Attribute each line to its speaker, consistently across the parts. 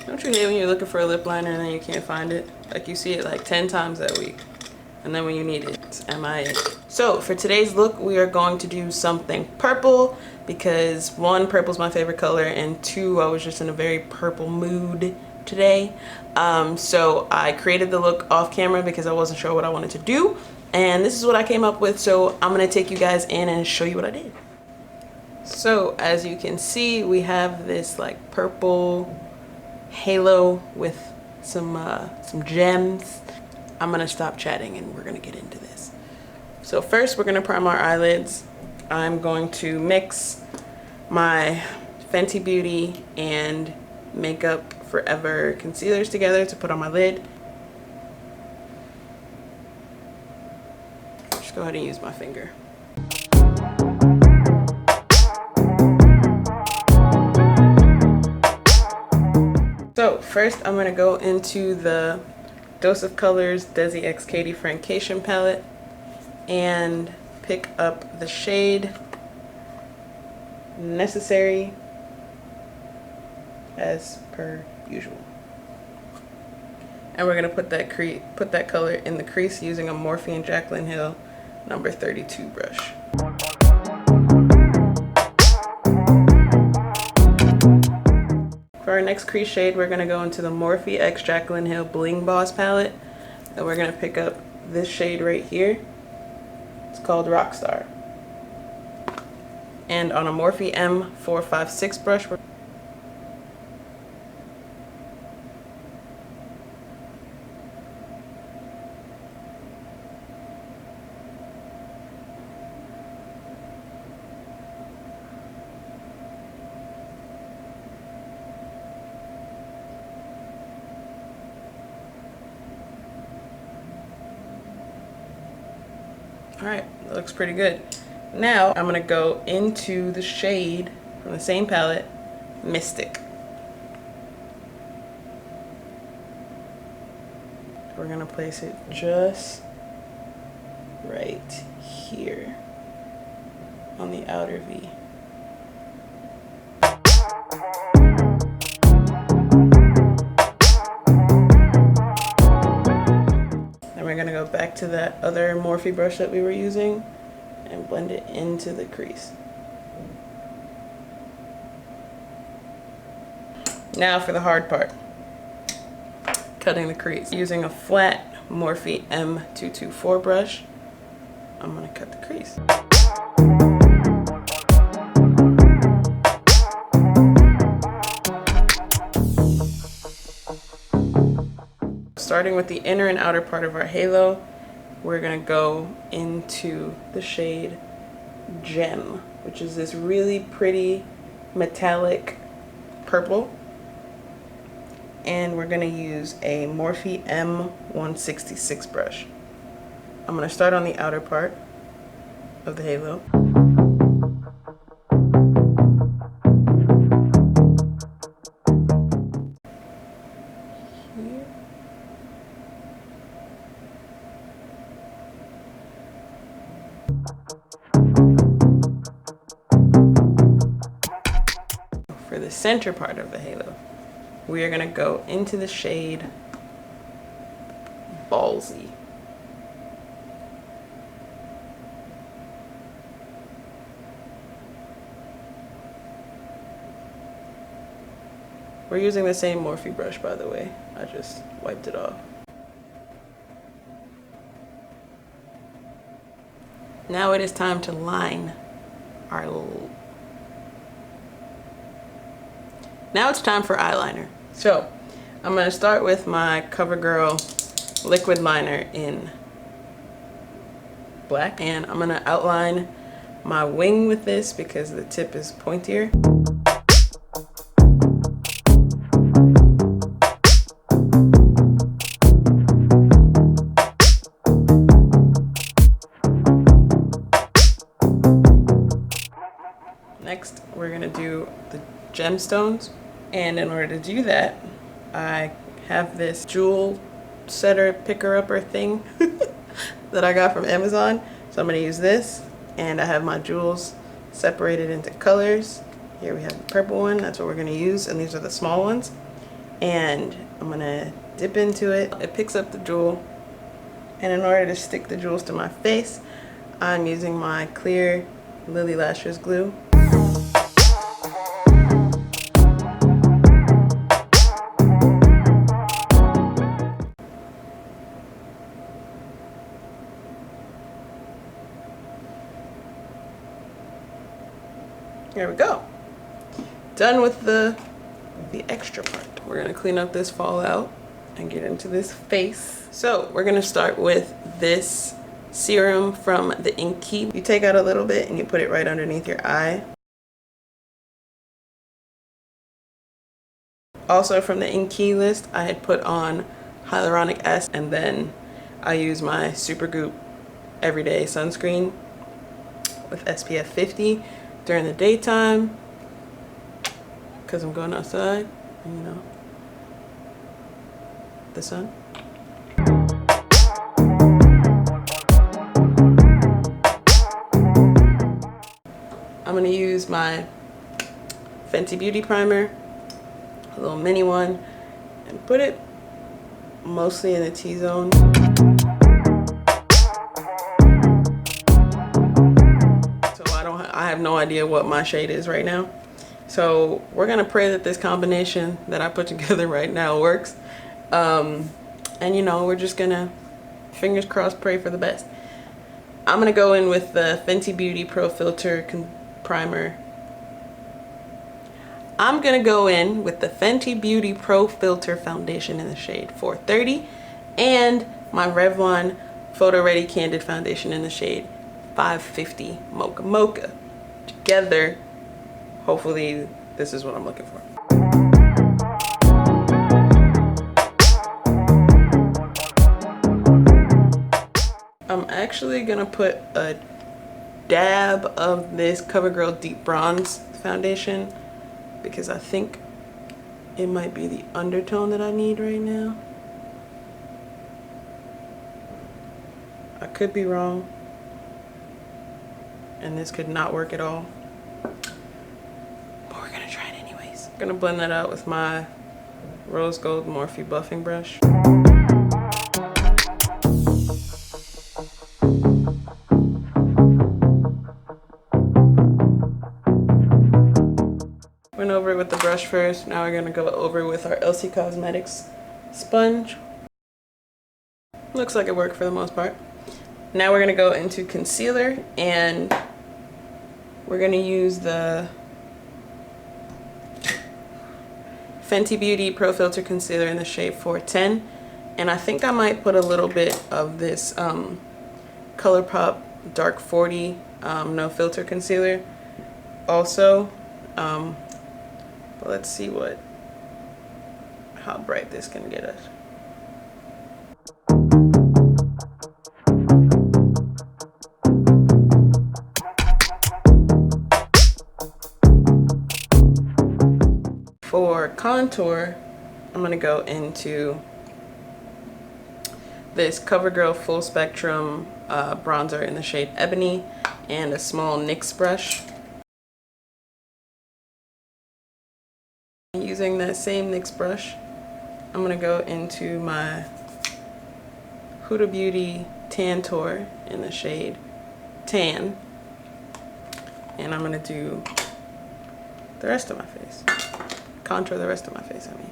Speaker 1: Don't you hate when you're looking for a lip liner and then you can't find it? Like you see it like 10 times that week. And then when you need it, it's MIA. So for today's look, we are going to do something purple because one, purple's my favorite color, and two, I was just in a very purple mood today. So I created the look off camera because I wasn't sure what I wanted to do. And this is what I came up with. So I'm gonna take you guys in and show you what I did. So as you can see, we have this like purple halo with some gems. I'm gonna stop chatting and we're gonna get into this. So first we're gonna prime our eyelids. I'm going to mix my Fenty Beauty and Makeup Forever concealers together to put on my lid. Just go ahead and use my finger. So first I'm gonna go into the Dose of Colors Desi X Katy Francation palette and pick up the shade Necessary as per usual. And we're gonna put that color in the crease using a Morphe and Jaclin Hill number 32 brush. For our next crease shade, we're gonna go into the Morphe x Jaclin Hill Bling Boss palette, and we're gonna pick up this shade right here. It's called Rockstar. And on a Morphe M456 brush, alright, that looks pretty good. Now I'm gonna go into the shade from the same palette, Mystic. We're gonna place it just right here on the outer V. Then we're gonna go back to that other Morphe brush that we were using and blend it into the crease. Now for the hard part, cutting the crease. Using a flat Morphe M224 brush, I'm gonna cut the crease. Starting with the inner and outer part of our halo, we're gonna go into the shade Gem, which is this really pretty metallic purple. And we're gonna use a Morphe M166 brush. I'm gonna start on the outer part of the halo. For the center part of the halo, we are going to go into the shade Ballsy. We're using the same Morphe brush, by the way. I just wiped it off. Now it is time to line our Now it's time for eyeliner. So I'm going to start with my Covergirl liquid liner in black, and I'm going to outline my wing with this because the tip is pointier. Next, we're going to do the gemstones. And in order to do that, I have this jewel setter picker upper thing that I got from Amazon. So I'm going to use this, and I have my jewels separated into colors. Here we have the purple one, that's what we're going to use, and these are the small ones. and I'm gonna dip into it. It picks up the jewel, and in order to stick the jewels to my face, I'm using my clear Lilly Lashes glue. There we go. Done with the extra part. We're gonna clean up this fallout and get into this face. So we're gonna start with this serum from the Inkey. You take out a little bit and you put it right underneath your eye. Also from the Inkey list, I had put on hyaluronic acid, and then I use my Supergoop everyday sunscreen with SPF 50 during the daytime because I'm going outside, and, you know, the sun. I'm gonna use my Fenty Beauty primer, a little mini one, and put it mostly in the T-zone. I have no idea what my shade is right now. So we're gonna pray that this combination that I put together right now works. And you know, we're just gonna, fingers crossed, pray for the best. I'm gonna go in with the Fenty Beauty Pro Filt'r primer. I'm gonna go in with the Fenty Beauty Pro Filt'r foundation in the shade 430 and my Revlon Photoready Candid foundation in the shade 550 Mocha Mocha. Together, hopefully this is what I'm looking for. I'm actually gonna put a dab of this Covergirl Deep Bronze foundation because I think it might be the undertone that I need right now. I could be wrong, and this could not work at all, but we're gonna try it anyways. I'm gonna blend that out with my rose gold Morphe buffing brush. Went over it with the brush first. Now we're gonna go over with our LC Cosmetics sponge. Looks like it worked for the most part. Now we're gonna go into concealer, and we're gonna use the Fenty Beauty Pro Filt'r concealer in the shade 410, and I think I might put a little bit of this Colourpop Dark 40 no filter concealer also, but let's see how bright this can get us. For contour, I'm gonna go into this CoverGirl Full Spectrum bronzer in the shade Ebony and a small NYX brush. Using that same NYX brush, I'm gonna go into my Huda Beauty Tantour in the shade Tan, and I'm gonna do the rest of my face. Contour the rest of my face, I mean.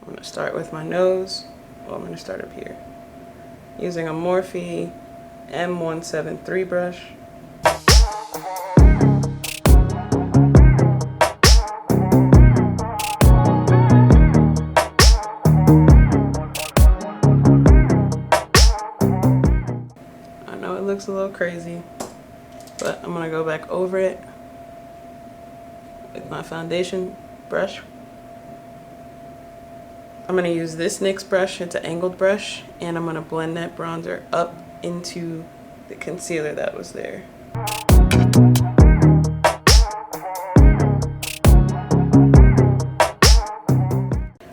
Speaker 1: I'm gonna start with my nose. Well, I'm gonna start up here. Using a Morphe M173 brush. Looks a little crazy, but I'm gonna go back over it with my foundation brush. I'm gonna use this NYX brush. It's an angled brush, and I'm gonna blend that bronzer up into the concealer that was there.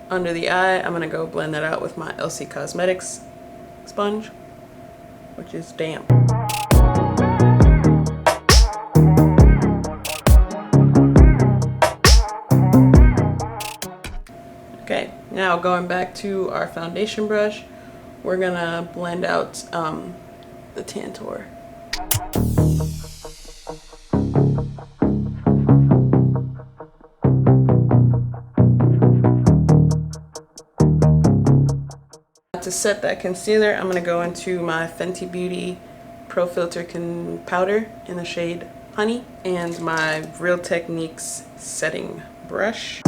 Speaker 1: Under the eye, I'm gonna go blend that out with my LC Cosmetics sponge, which is damp. Now going back to our foundation brush, we're gonna blend out the Tantour. To set that concealer, I'm gonna go into my Fenty Beauty Pro Filt'r powder in the shade Honey and my Real Techniques setting brush.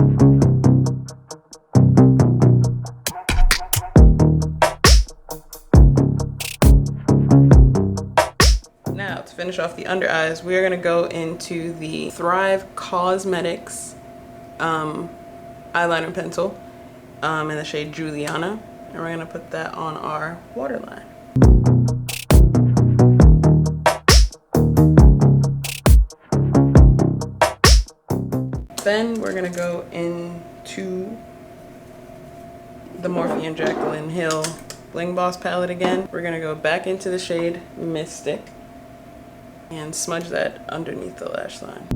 Speaker 1: Now to finish off the under eyes, we are gonna go into the Thrive Cosmetics eyeliner pencil in the shade Juliana. And we're gonna put that on our waterline. Then we're gonna go into the Morphe and Jaclin Hill Bling Boss palette again. We're gonna go back into the shade Mystic and smudge that underneath the lash line.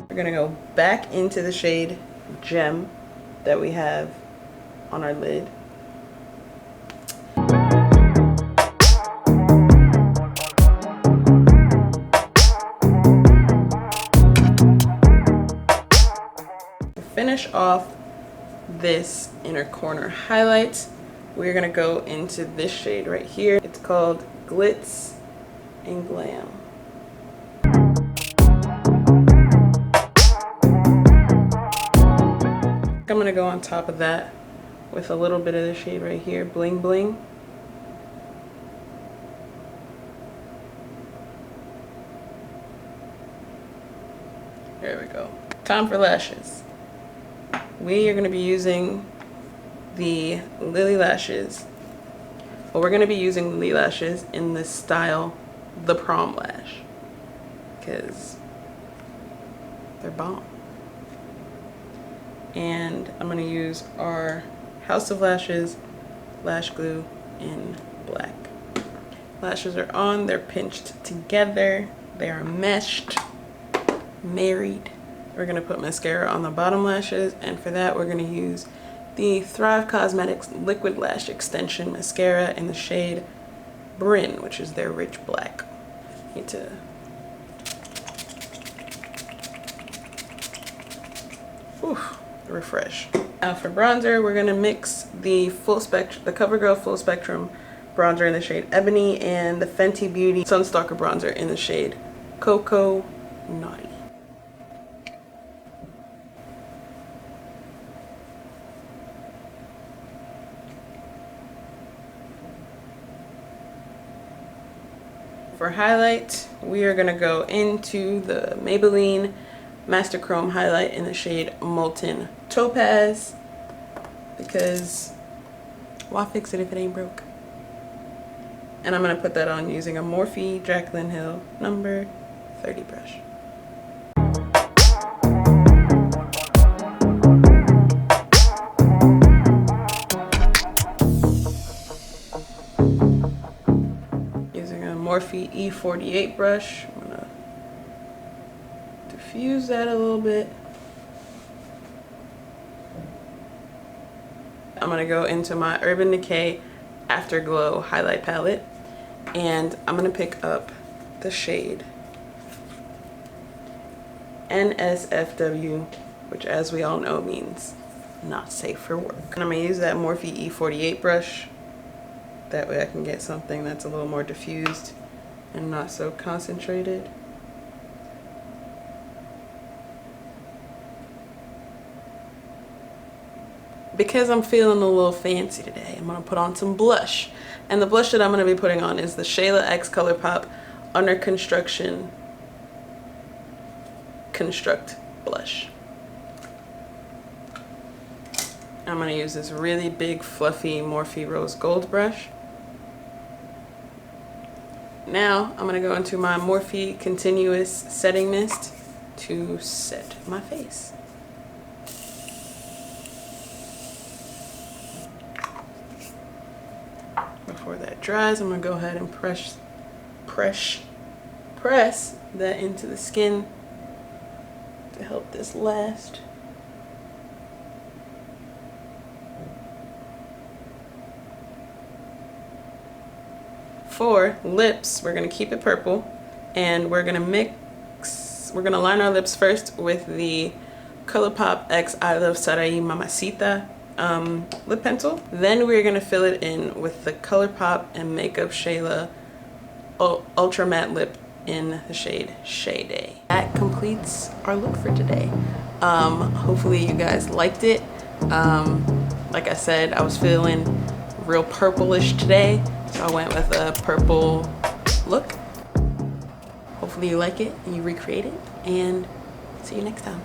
Speaker 1: We're gonna go back into the shade Gem that we have on our lid. To finish off this inner corner highlight, we're gonna go into this shade right here. It's called Glitz and Glam. I'm gonna go on top of that with a little bit of the shade right here, Bling Bling. There we go. Time for lashes. We are gonna be using the Lilly lashes. Well, we're gonna be using Lilly lashes in this style, the Prom lash, because they're bomb. And I'm gonna use our House of Lashes lash glue in black. Lashes are on, they're pinched together, they are meshed, married. We're gonna put mascara on the bottom lashes, and for that we're gonna use the Thrive Cosmetics Liquid Lash Extension Mascara in the shade Bryn, which is their rich black. Need to refresh. Now for bronzer, we're gonna mix the Covergirl Full Spectrum bronzer in the shade Ebony and the Fenty Beauty Stalk'r bronzer in the shade Coco Naughty. For highlight, we are gonna go into the Maybelline Master Chrome highlight in the shade Molten Topaz, because why fix it if it ain't broke? And I'm gonna put that on using a Morphe Jaclin Hill number 30 brush. Using a Morphe E48 brush, I'm gonna diffuse that a little bit. I'm gonna go into my Urban Decay Afterglow highlight palette, and I'm gonna pick up the shade NSFW, which as we all know means not safe for work. And I'm gonna use that Morphe E48 brush. That way I can get something that's a little more diffused and not so concentrated. Because I'm feeling a little fancy today, I'm gonna put on some blush. And the blush that I'm gonna be putting on is the Shayla X Colourpop Under Construction Construct blush. I'm gonna use this really big fluffy Morphe Rose Gold brush. Now I'm gonna go into my Morphe Continuous Setting Mist to set my face. Before that dries, I'm gonna go ahead and press that into the skin to help this last. For lips, we're gonna keep it purple, and we're gonna line our lips first with the Colourpop X iluxsarahii Mamacita lip pencil. Then we're gonna fill it in with the Colourpop and Makeup Shayla Ultra Matte Lip in the shade Shay. That completes our look for today. Hopefully you guys liked it. Like I said, I was feeling real purplish today, so I went with a purple look. Hopefully you like it and you recreate it, and see you next time.